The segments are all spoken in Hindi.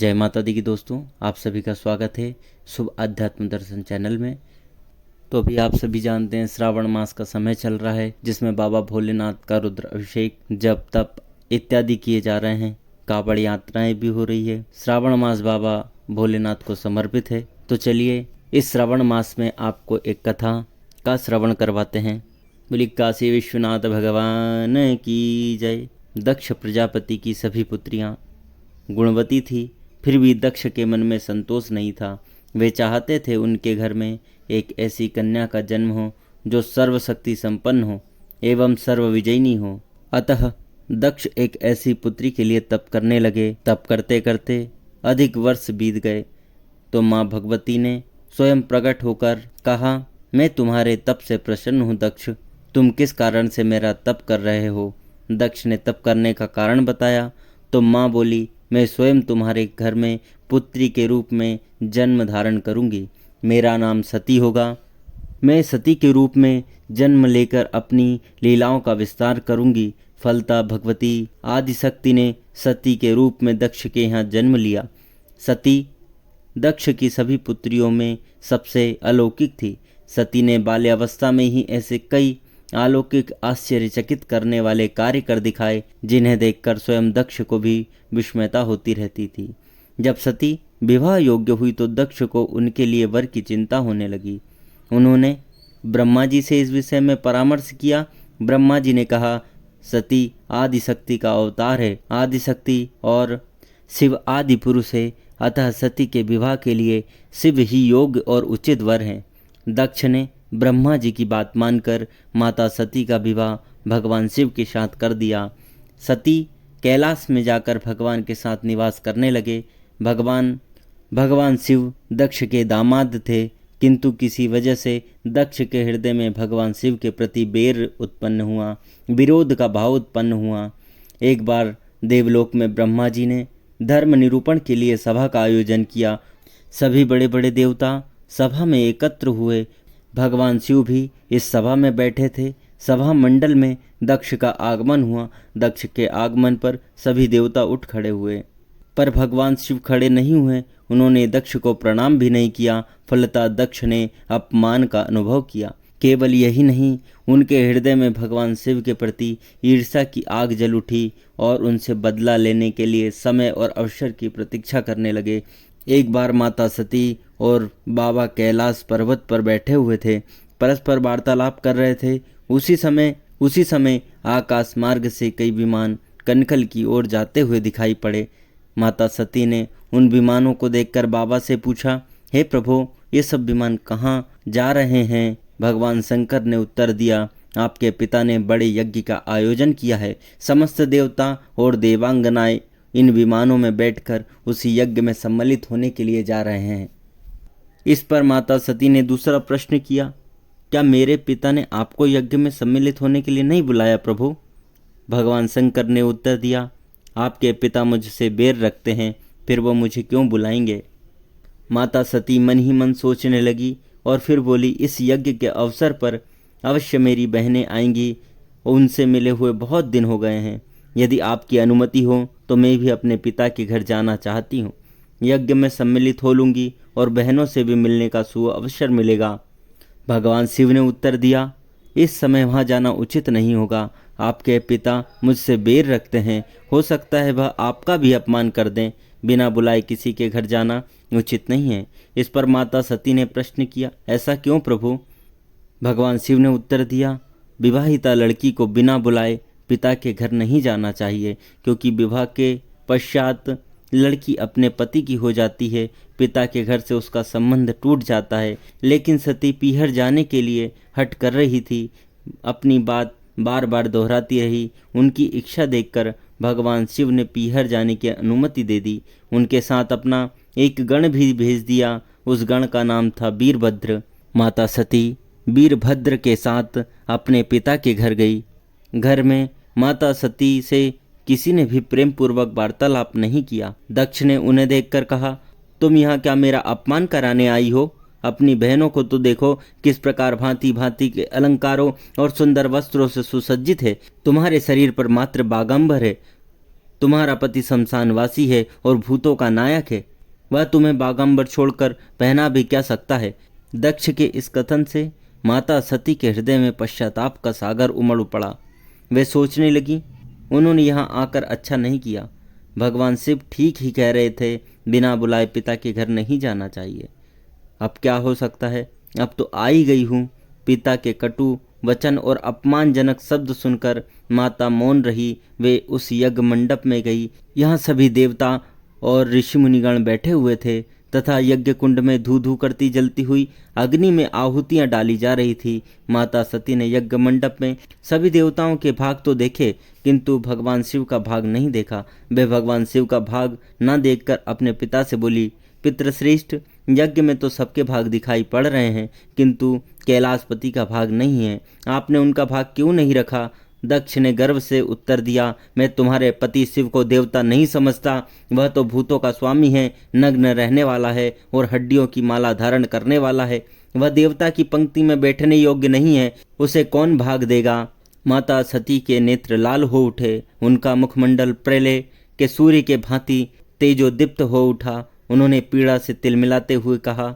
जय माता दी की दोस्तों, आप सभी का स्वागत है शुभ अध्यात्म दर्शन चैनल में। तो अभी आप सभी जानते हैं श्रावण मास का समय चल रहा है, जिसमें बाबा भोलेनाथ का रुद्र अभिषेक, जप तप इत्यादि किए जा रहे हैं। कावड़ यात्राएं भी हो रही है। श्रावण मास बाबा भोलेनाथ को समर्पित है। तो चलिए इस श्रावण मास में आपको एक कथा का श्रवण करवाते हैं। बोली काशी विश्वनाथ भगवान की जय। दक्ष प्रजापति की सभी पुत्रियां गुणवती थी, फिर भी दक्ष के मन में संतोष नहीं था। वे चाहते थे उनके घर में एक ऐसी कन्या का जन्म हो जो सर्वशक्ति संपन्न हो एवं सर्वविजयिनी हो। अतः दक्ष एक ऐसी पुत्री के लिए तप करने लगे। तप करते करते अधिक वर्ष बीत गए तो माँ भगवती ने स्वयं प्रकट होकर कहा, मैं तुम्हारे तप से प्रसन्न हूँ दक्ष, तुम किस कारण से मेरा तप कर रहे हो। दक्ष ने तप करने का कारण बताया तो माँ बोली, मैं स्वयं तुम्हारे घर में पुत्री के रूप में जन्म धारण करूंगी। मेरा नाम सती होगा। मैं सती के रूप में जन्म लेकर अपनी लीलाओं का विस्तार करूंगी। फलतः भगवती आदिशक्ति ने सती के रूप में दक्ष के यहाँ जन्म लिया। सती दक्ष की सभी पुत्रियों में सबसे अलौकिक थी। सती ने बाल्यावस्था में ही ऐसे कई अलौकिक आश्चर्यचकित करने वाले कार्य कर दिखाए जिन्हें देखकर स्वयं दक्ष को भी विस्मयता होती रहती थी। जब सती विवाह योग्य हुई तो दक्ष को उनके लिए वर की चिंता होने लगी। उन्होंने ब्रह्मा जी से इस विषय में परामर्श किया। ब्रह्मा जी ने कहा, सती आदिशक्ति का अवतार है। आदिशक्ति और शिव आदि पुरुष है, अतः सती के विवाह के लिए शिव ही योग्य और उचित वर हैं। दक्ष ने ब्रह्मा जी की बात मानकर माता सती का विवाह भगवान शिव के साथ कर दिया। सती कैलाश में जाकर भगवान के साथ निवास करने लगे। भगवान शिव दक्ष के दामाद थे, किंतु किसी वजह से दक्ष के हृदय में भगवान शिव के प्रति बैर उत्पन्न हुआ, विरोध का भाव उत्पन्न हुआ। एक बार देवलोक में ब्रह्मा जी ने धर्म निरूपण के लिए सभा का आयोजन किया। सभी बड़े बड़े देवता सभा में एकत्र हुए। भगवान शिव भी इस सभा में बैठे थे। सभा मंडल में दक्ष का आगमन हुआ। दक्ष के आगमन पर सभी देवता उठ खड़े हुए, पर भगवान शिव खड़े नहीं हुए। उन्होंने दक्ष को प्रणाम भी नहीं किया। फलतः दक्ष ने अपमान का अनुभव किया। केवल यही नहीं, उनके हृदय में भगवान शिव के प्रति ईर्ष्या की आग जल उठी और उनसे बदला लेने के लिए समय और अवसर की प्रतीक्षा करने लगे। एक बार माता सती और बाबा कैलाश पर्वत पर बैठे हुए थे, परस्पर वार्तालाप कर रहे थे। उसी समय आकाश मार्ग से कई विमान कनखल की ओर जाते हुए दिखाई पड़े। माता सती ने उन विमानों को देखकर बाबा से पूछा, हे प्रभु, ये सब विमान कहाँ जा रहे हैं। भगवान शंकर ने उत्तर दिया, आपके पिता ने बड़े यज्ञ का आयोजन किया है। समस्त देवता और देवांगनाएं इन विमानों में बैठकर उसी यज्ञ में सम्मिलित होने के लिए जा रहे हैं। इस पर माता सती ने दूसरा प्रश्न किया, क्या मेरे पिता ने आपको यज्ञ में सम्मिलित होने के लिए नहीं बुलाया प्रभु। भगवान शंकर ने उत्तर दिया, आपके पिता मुझसे बैर रखते हैं, फिर वो मुझे क्यों बुलाएंगे। माता सती मन ही मन सोचने लगी और फिर बोली, इस यज्ञ के अवसर पर अवश्य मेरी बहनें आएंगी। उनसे मिले हुए बहुत दिन हो गए हैं। यदि आपकी अनुमति हो तो मैं भी अपने पिता के घर जाना चाहती हूँ। यज्ञ में सम्मिलित हो लूँगी और बहनों से भी मिलने का अवसर मिलेगा। भगवान शिव ने उत्तर दिया, इस समय वहाँ जाना उचित नहीं होगा। आपके पिता मुझसे बैर रखते हैं, हो सकता है वह आपका भी अपमान कर दें। बिना बुलाए किसी के घर जाना उचित नहीं है। इस पर माता सती ने प्रश्न किया, ऐसा क्यों प्रभु। भगवान शिव ने उत्तर दिया, विवाहिता लड़की को बिना बुलाए पिता के घर नहीं जाना चाहिए, क्योंकि विवाह के पश्चात लड़की अपने पति की हो जाती है, पिता के घर से उसका संबंध टूट जाता है। लेकिन सती पीहर जाने के लिए हट कर रही थी, अपनी बात बार बार दोहराती रही। उनकी इच्छा देखकर भगवान शिव ने पीहर जाने की अनुमति दे दी। उनके साथ अपना एक गण भी भेज दिया। उस गण का नाम था वीरभद्र। माता सती वीरभद्र के साथ अपने पिता के घर गई। घर में माता सती से किसी ने भी प्रेम पूर्वक वार्तालाप नहीं किया। दक्ष ने उन्हें देखकर कहा, तुम यहाँ क्या मेरा अपमान कराने आई हो। अपनी बहनों को तो देखो, किस प्रकार भांति भांति के अलंकारों और सुंदर वस्त्रों से सुसज्जित है। तुम्हारे शरीर पर मात्र बागंबर है, तुम्हारा पति शमशानवासी है और भूतों का नायक है। वह तुम्हें बागंबर छोड़कर पहना भी क्या सकता है। दक्ष के इस कथन से माता सती के हृदय में पश्चाताप का सागर उमड़ पड़ा। वे सोचने लगी, उन्होंने यहाँ आकर अच्छा नहीं किया। भगवान शिव ठीक ही कह रहे थे, बिना बुलाए पिता के घर नहीं जाना चाहिए। अब क्या हो सकता है, अब तो आ ही गई हूँ। पिता के कटु वचन और अपमानजनक शब्द सुनकर माता मौन रही। वे उस यज्ञ मंडप में गई। यहाँ सभी देवता और ऋषि मुनिगण बैठे हुए थे तथा यज्ञ कुंड में धू धू करती जलती हुई अग्नि में आहुतियां डाली जा रही थी। माता सती ने यज्ञ मंडप में सभी देवताओं के भाग तो देखे, किंतु भगवान शिव का भाग नहीं देखा। वे भगवान शिव का भाग न देखकर अपने पिता से बोली, पितृश्रेष्ठ, यज्ञ में तो सबके भाग दिखाई पड़ रहे हैं, किंतु कैलाशपति का भाग नहीं है। आपने उनका भाग क्यों नहीं रखा? दक्ष ने गर्व से उत्तर दिया, मैं तुम्हारे पति शिव को देवता नहीं समझता। वह तो भूतों का स्वामी है, नग्न रहने वाला है और हड्डियों की माला धारण करने वाला है। वह देवता की पंक्ति में बैठने योग्य नहीं है, उसे कौन भाग देगा? माता सती के नेत्र लाल हो उठे। उनका मुखमंडल प्रलय के सूर्य के भांति तेजोदीप्त हो उठा। उन्होंने पीड़ा से तिलमिलाते हुए कहा,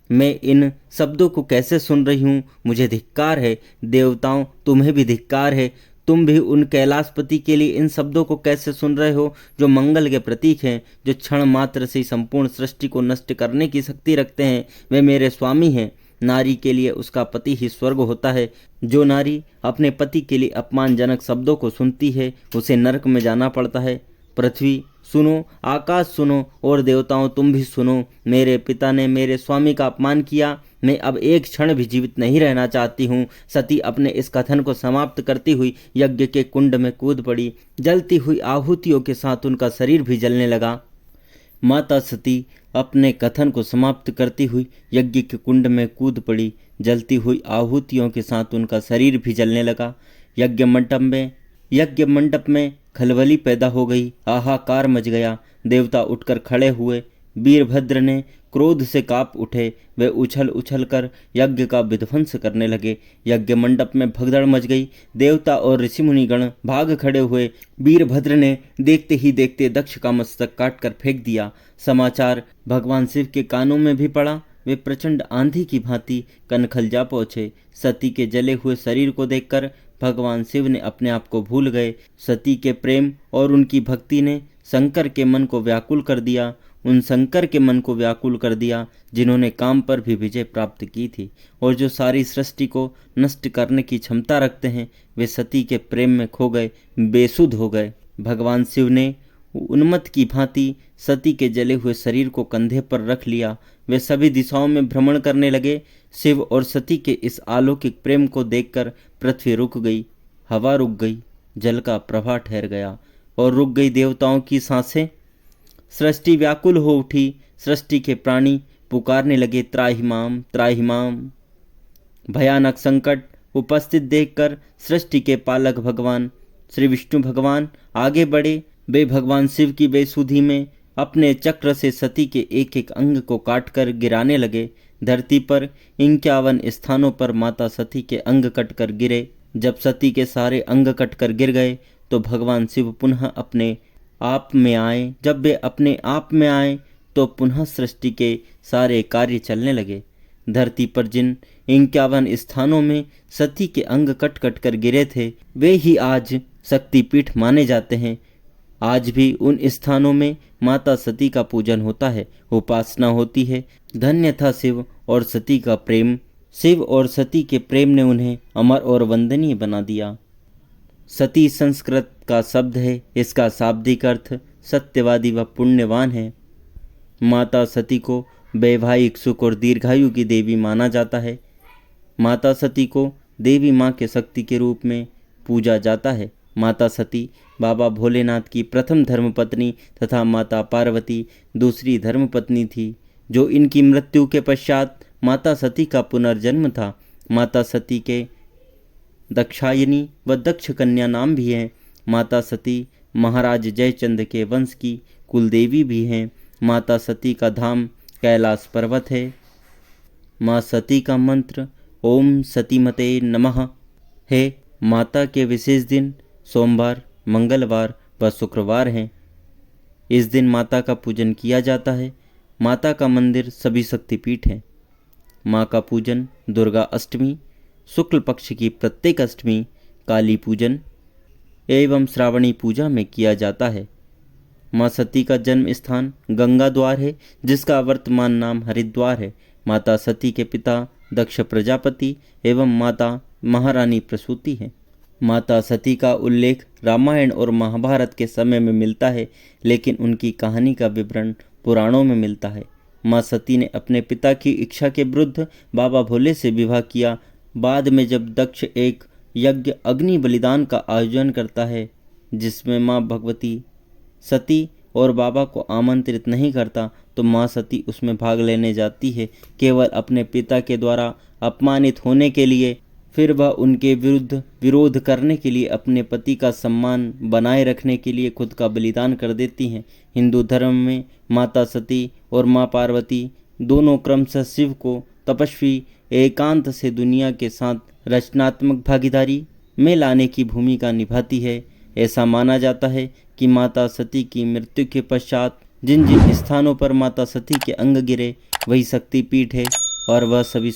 मैं इन शब्दों को कैसे सुन रही हूँ? मुझे धिक्कार है। देवताओं, तुम्हें भी धिक्कार है। तुम भी उन कैलाशपति के लिए इन शब्दों को कैसे सुन रहे हो, जो मंगल के प्रतीक हैं, जो क्षण मात्र से संपूर्ण सृष्टि को नष्ट करने की शक्ति रखते हैं। वे मेरे स्वामी हैं। नारी के लिए उसका पति ही स्वर्ग होता है। जो नारी अपने पति के लिए अपमानजनक शब्दों को सुनती है, उसे नरक में जाना पड़ता है। पृथ्वी सुनो, आकाश सुनो और देवताओं तुम भी सुनो। मेरे पिता ने मेरे स्वामी का अपमान किया। मैं अब एक क्षण भी जीवित नहीं रहना चाहती हूँ। सती अपने इस कथन को समाप्त करती हुई यज्ञ के कुंड में कूद पड़ी। जलती हुई आहुतियों के साथ उनका शरीर भी जलने लगा। माता सती अपने कथन को समाप्त करती हुई यज्ञ के कुंड में कूद पड़ी। जलती हुई आहुतियों के साथ उनका शरीर भी जलने लगा। यज्ञ मंडप में खलबली पैदा हो गई। हाहाकार मच गया। देवता उठकर खड़े हुए। वीरभद्र ने क्रोध से कांप उठे। वे उछल उछल कर यज्ञ का विध्वंस करने लगे। यज्ञ मंडप में भगदड़ मच गई। देवता और ऋषि मुनिगण भाग खड़े हुए। वीरभद्र ने देखते ही देखते दक्ष का मस्तक काट कर फेंक दिया। समाचार भगवान शिव के कानों में भी पड़ा। वे प्रचंड आंधी की भांति कनखल जा पहुंचे। सती के जले हुए शरीर को देखकर भगवान शिव ने अपने आप को भूल गए। सती के प्रेम और उनकी भक्ति ने शंकर के मन को व्याकुल कर दिया। उन शंकर के मन को व्याकुल कर दिया जिन्होंने काम पर भी विजय प्राप्त की थी और जो सारी सृष्टि को नष्ट करने की क्षमता रखते हैं। वे सती के प्रेम में खो गए, बेसुध हो गए। भगवान शिव ने उन्मत्त की भांति सती के जले हुए शरीर को कंधे पर रख लिया। वे सभी दिशाओं में भ्रमण करने लगे। शिव और सती के इस अलौकिक प्रेम को देखकर पृथ्वी रुक गई, हवा रुक गई, जल का प्रवाह ठहर गया और रुक गई देवताओं की सांसें। सृष्टि व्याकुल हो उठी। सृष्टि के प्राणी पुकारने लगे, त्राहिमाम त्राहिमाम। भयानक संकट उपस्थित देखकर सृष्टि के पालक भगवान श्री विष्णु भगवान आगे बढ़े। वे भगवान शिव की बेसुधी में अपने चक्र से सती के एक एक अंग को काटकर गिराने लगे। धरती पर 51 स्थानों पर माता सती के अंग कटकर गिरे। जब सती के सारे अंग कटकर गिर गए तो भगवान शिव पुनः अपने आप में आए। जब वे अपने आप में आए तो पुनः सृष्टि के सारे कार्य चलने लगे। धरती पर जिन 51 स्थानों में सती के अंग कट कट कर गिरे थे, वे ही आज शक्तिपीठ माने जाते हैं। आज भी उन स्थानों में माता सती का पूजन होता है, उपासना होती है। धन्य था शिव और सती का प्रेम। शिव और सती के प्रेम ने उन्हें अमर और वंदनीय बना दिया। सती संस्कृत का शब्द है। इसका शाब्दिक अर्थ सत्यवादी व पुण्यवान है। माता सती को वैवाहिक सुख और दीर्घायु की देवी माना जाता है। माता सती को देवी माँ के शक्ति के रूप में पूजा जाता है। माता सती बाबा भोलेनाथ की प्रथम धर्मपत्नी तथा माता पार्वती दूसरी धर्मपत्नी थी, जो इनकी मृत्यु के पश्चात माता सती का पुनर्जन्म था। माता सती के दक्षायनी व दक्ष कन्या नाम भी हैं। माता सती महाराज जयचंद के वंश की कुलदेवी भी हैं। माता सती का धाम कैलाश पर्वत है। माँ सती का मंत्र ओम सतीमते नमः है। माता के विशेष दिन सोमवार, मंगलवार, व शुक्रवार हैं। इस दिन माता का पूजन किया जाता है। माता का मंदिर सभी शक्तिपीठ है। माँ का पूजन दुर्गा अष्टमी, शुक्ल पक्ष की प्रत्येक अष्टमी, काली पूजन एवं श्रावणी पूजा में किया जाता है। माँ सती का जन्म स्थान गंगा द्वार है, जिसका वर्तमान नाम हरिद्वार है। माता सती के पिता दक्ष प्रजापति एवं माता महारानी प्रसूति हैं। माता सती का उल्लेख रामायण और महाभारत के समय में मिलता है, लेकिन उनकी कहानी का विवरण पुराणों में मिलता है। माँ सती ने अपने पिता की इच्छा के विरुद्ध बाबा भोले से विवाह किया। बाद में जब दक्ष एक यज्ञ अग्नि बलिदान का आयोजन करता है, जिसमें माँ भगवती सती और बाबा को आमंत्रित नहीं करता, तो माँ सती उसमें भाग लेने जाती है, केवल अपने पिता के द्वारा अपमानित होने के लिए। फिर वह उनके विरुद्ध विरोध करने के लिए अपने पति का सम्मान बनाए रखने के लिए खुद का बलिदान कर देती हैं। हिंदू धर्म में माता सती और माँ पार्वती दोनों क्रमशः शिव को तपस्वी एकांत से दुनिया के साथ रचनात्मक भागीदारी में लाने की भूमिका निभाती है। ऐसा माना जाता है कि माता सती की मृत्यु के पश्चात जिन जिन स्थानों पर माता सती के अंग गिरे वही शक्तिपीठ है, और वह सभी